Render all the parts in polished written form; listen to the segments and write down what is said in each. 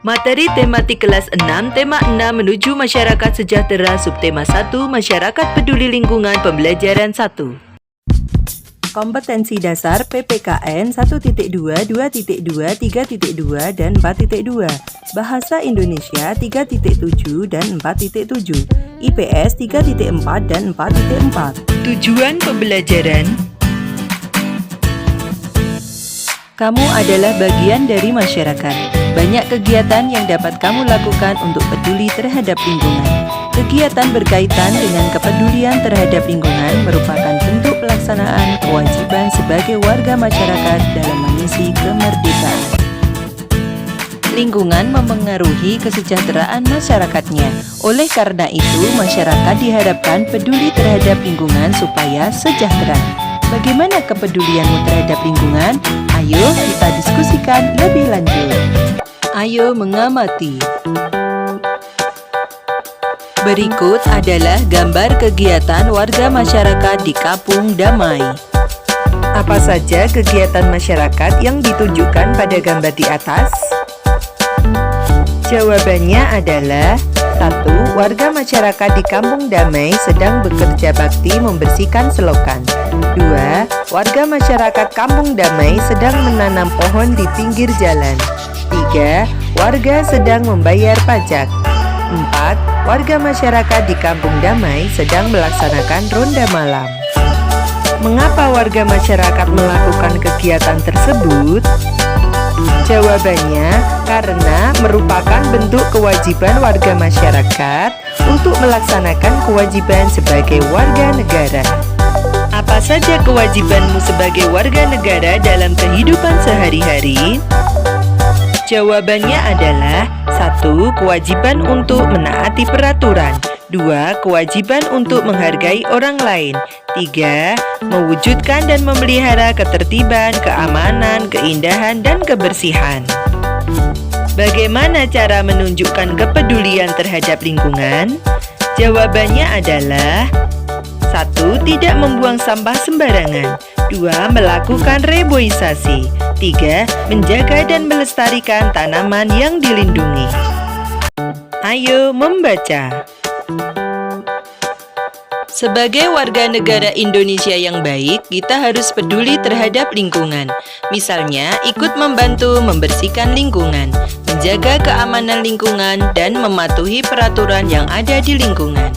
Materi tematik kelas 6, tema 6 menuju masyarakat sejahtera, subtema 1, masyarakat peduli lingkungan, pembelajaran 1. Kompetensi dasar PPKN 1.2, 2.2, 3.2, dan 4.2. Bahasa Indonesia 3.7 dan 4.7. IPS 3.4 dan 4.4. Tujuan pembelajaran: kamu adalah bagian dari masyarakat. Banyak kegiatan yang dapat kamu lakukan untuk peduli terhadap lingkungan. Kegiatan berkaitan dengan kepedulian terhadap lingkungan merupakan bentuk pelaksanaan kewajiban sebagai warga masyarakat dalam mengisi kemerdekaan. Lingkungan memengaruhi kesejahteraan masyarakatnya. Oleh karena itu, masyarakat diharapkan peduli terhadap lingkungan supaya sejahtera. Bagaimana kepedulianmu terhadap lingkungan? Ayo kita diskusikan lebih lanjut. Ayo mengamati. Berikut adalah gambar kegiatan warga masyarakat di Kampung Damai. Apa saja kegiatan masyarakat yang ditunjukkan pada gambar di atas? Jawabannya adalah 1. Warga masyarakat di Kampung Damai sedang bekerja bakti membersihkan selokan. 2. Warga masyarakat Kampung Damai sedang menanam pohon di pinggir jalan. 3. Warga sedang membayar pajak. 4. Warga masyarakat di Kampung Damai sedang melaksanakan ronda malam. Mengapa warga masyarakat melakukan kegiatan tersebut? Jawabannya, karena merupakan bentuk kewajiban warga masyarakat untuk melaksanakan kewajiban sebagai warga negara. Apa saja kewajibanmu sebagai warga negara dalam kehidupan sehari-hari? Jawabannya adalah 1. Kewajiban untuk menaati peraturan. 2. Kewajiban untuk menghargai orang lain. 3. Mewujudkan dan memelihara ketertiban, keamanan, keindahan, dan kebersihan. Bagaimana cara menunjukkan kepedulian terhadap lingkungan? Jawabannya adalah 1. Tidak membuang sampah sembarangan. 2. Melakukan reboisasi. 3. Menjaga dan melestarikan tanaman yang dilindungi. Ayo membaca. Sebagai warga negara Indonesia yang baik, kita harus peduli terhadap lingkungan. Misalnya, ikut membantu membersihkan lingkungan, menjaga keamanan lingkungan, dan mematuhi peraturan yang ada di lingkungan.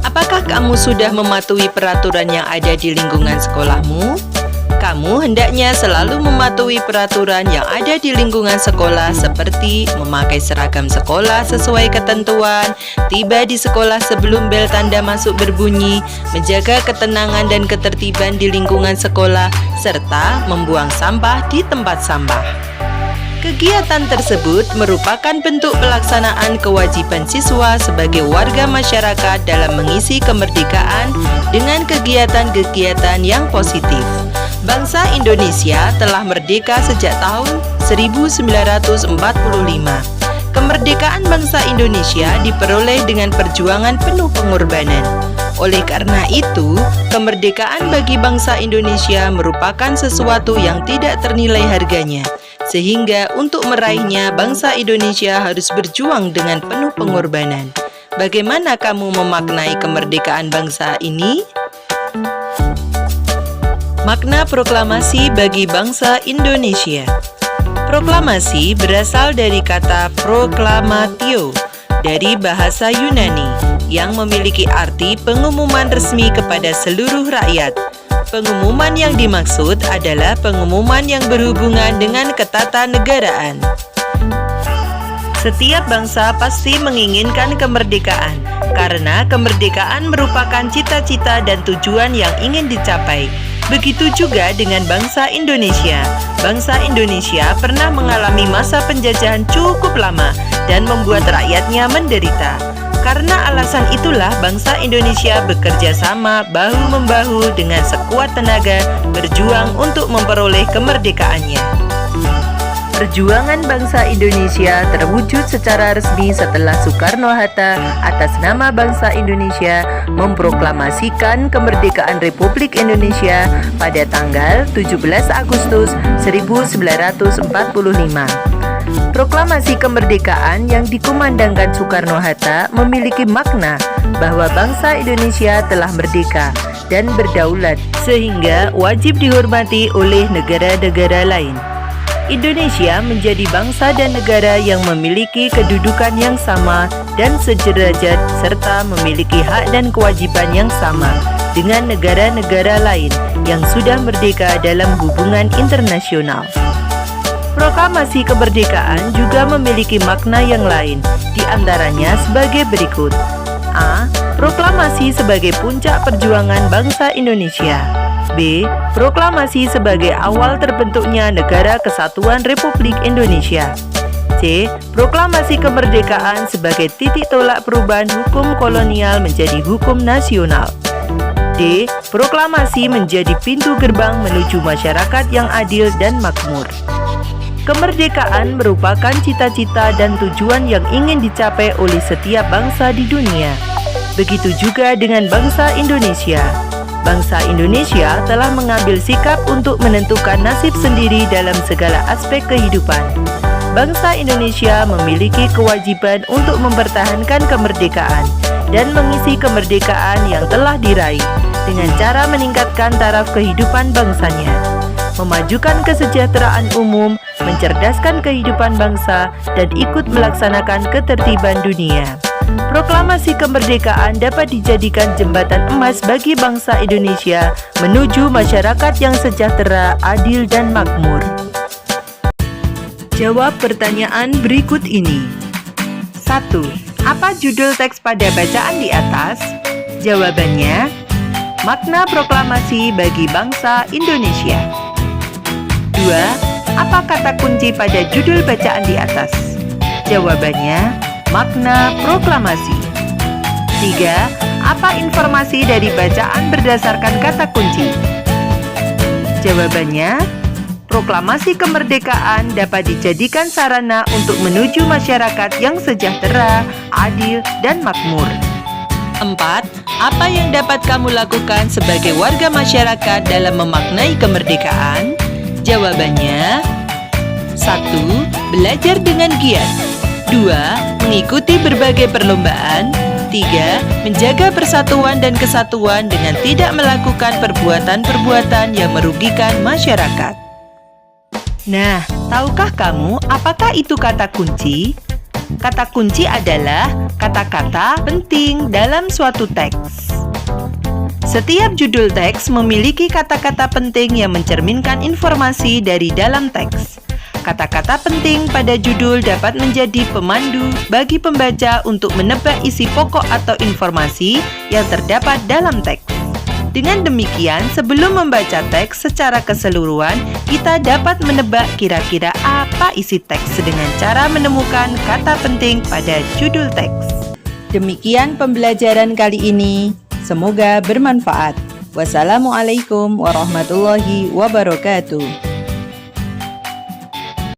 Apakah kamu sudah mematuhi peraturan yang ada di lingkungan sekolahmu? Kamu hendaknya selalu mematuhi peraturan yang ada di lingkungan sekolah seperti memakai seragam sekolah sesuai ketentuan, tiba di sekolah sebelum bel tanda masuk berbunyi, menjaga ketenangan dan ketertiban di lingkungan sekolah, serta membuang sampah di tempat sampah. Kegiatan tersebut merupakan bentuk pelaksanaan kewajiban siswa sebagai warga masyarakat dalam mengisi kemerdekaan dengan kegiatan-kegiatan yang positif. Bangsa Indonesia telah merdeka sejak tahun 1945. Kemerdekaan bangsa Indonesia diperoleh dengan perjuangan penuh pengorbanan. Oleh karena itu, kemerdekaan bagi bangsa Indonesia merupakan sesuatu yang tidak ternilai harganya. Sehingga untuk meraihnya, bangsa Indonesia harus berjuang dengan penuh pengorbanan. Bagaimana kamu memaknai kemerdekaan bangsa ini? Makna proklamasi bagi bangsa Indonesia. Proklamasi berasal dari kata proklamatio dari bahasa Yunani yang memiliki arti pengumuman resmi kepada seluruh rakyat. Pengumuman yang dimaksud adalah pengumuman yang berhubungan dengan ketatanegaraan. Setiap bangsa pasti menginginkan kemerdekaan, karena kemerdekaan merupakan cita-cita dan tujuan yang ingin dicapai. Begitu juga dengan bangsa Indonesia. Bangsa Indonesia pernah mengalami masa penjajahan cukup lama dan membuat rakyatnya menderita. Karena alasan itulah bangsa Indonesia bekerja sama bahu-membahu dengan sekuat tenaga berjuang untuk memperoleh kemerdekaannya. Perjuangan bangsa Indonesia terwujud secara resmi setelah Soekarno-Hatta atas nama bangsa Indonesia memproklamasikan kemerdekaan Republik Indonesia pada tanggal 17 Agustus 1945. Proklamasi kemerdekaan yang dikumandangkan Soekarno-Hatta memiliki makna bahwa bangsa Indonesia telah merdeka dan berdaulat sehingga wajib dihormati oleh negara-negara lain. Indonesia menjadi bangsa dan negara yang memiliki kedudukan yang sama dan sederajat serta memiliki hak dan kewajiban yang sama dengan negara-negara lain yang sudah merdeka dalam hubungan internasional. Proklamasi kemerdekaan juga memiliki makna yang lain, di antaranya sebagai berikut. A. Proklamasi sebagai puncak perjuangan bangsa Indonesia. B. Proklamasi sebagai awal terbentuknya Negara Kesatuan Republik Indonesia. C. Proklamasi kemerdekaan sebagai titik tolak perubahan hukum kolonial menjadi hukum nasional. D. Proklamasi menjadi pintu gerbang menuju masyarakat yang adil dan makmur. Kemerdekaan merupakan cita-cita dan tujuan yang ingin dicapai oleh setiap bangsa di dunia. Begitu juga dengan bangsa Indonesia. Bangsa Indonesia telah mengambil sikap untuk menentukan nasib sendiri dalam segala aspek kehidupan. Bangsa Indonesia memiliki kewajiban untuk mempertahankan kemerdekaan dan mengisi kemerdekaan yang telah diraih dengan cara meningkatkan taraf kehidupan bangsanya, memajukan kesejahteraan umum, mencerdaskan kehidupan bangsa, dan ikut melaksanakan ketertiban dunia. Proklamasi kemerdekaan dapat dijadikan jembatan emas bagi bangsa Indonesia menuju masyarakat yang sejahtera, adil, dan makmur. Jawab pertanyaan berikut ini. 1. Apa judul teks pada bacaan di atas? Jawabannya, makna proklamasi bagi bangsa Indonesia. 2. Apa kata kunci pada judul bacaan di atas? Jawabannya, makna proklamasi. 3. Apa informasi dari bacaan berdasarkan kata kunci? Jawabannya, proklamasi kemerdekaan dapat dijadikan sarana untuk menuju masyarakat yang sejahtera, adil, dan makmur. 4. Apa yang dapat kamu lakukan sebagai warga masyarakat dalam memaknai kemerdekaan? Jawabannya, 1. Belajar dengan giat. 2. Mengikuti berbagai perlombaan. 3. Menjaga persatuan dan kesatuan dengan tidak melakukan perbuatan-perbuatan yang merugikan masyarakat. Nah, tahukah kamu apakah itu kata kunci? Kata kunci adalah kata-kata penting dalam suatu teks. Setiap judul teks memiliki kata-kata penting yang mencerminkan informasi dari dalam teks. Kata-kata penting pada judul dapat menjadi pemandu bagi pembaca untuk menebak isi pokok atau informasi yang terdapat dalam teks. Dengan demikian, sebelum membaca teks secara keseluruhan, kita dapat menebak kira-kira apa isi teks dengan cara menemukan kata penting pada judul teks. Demikian pembelajaran kali ini. Semoga bermanfaat. Wassalamualaikum warahmatullahi wabarakatuh.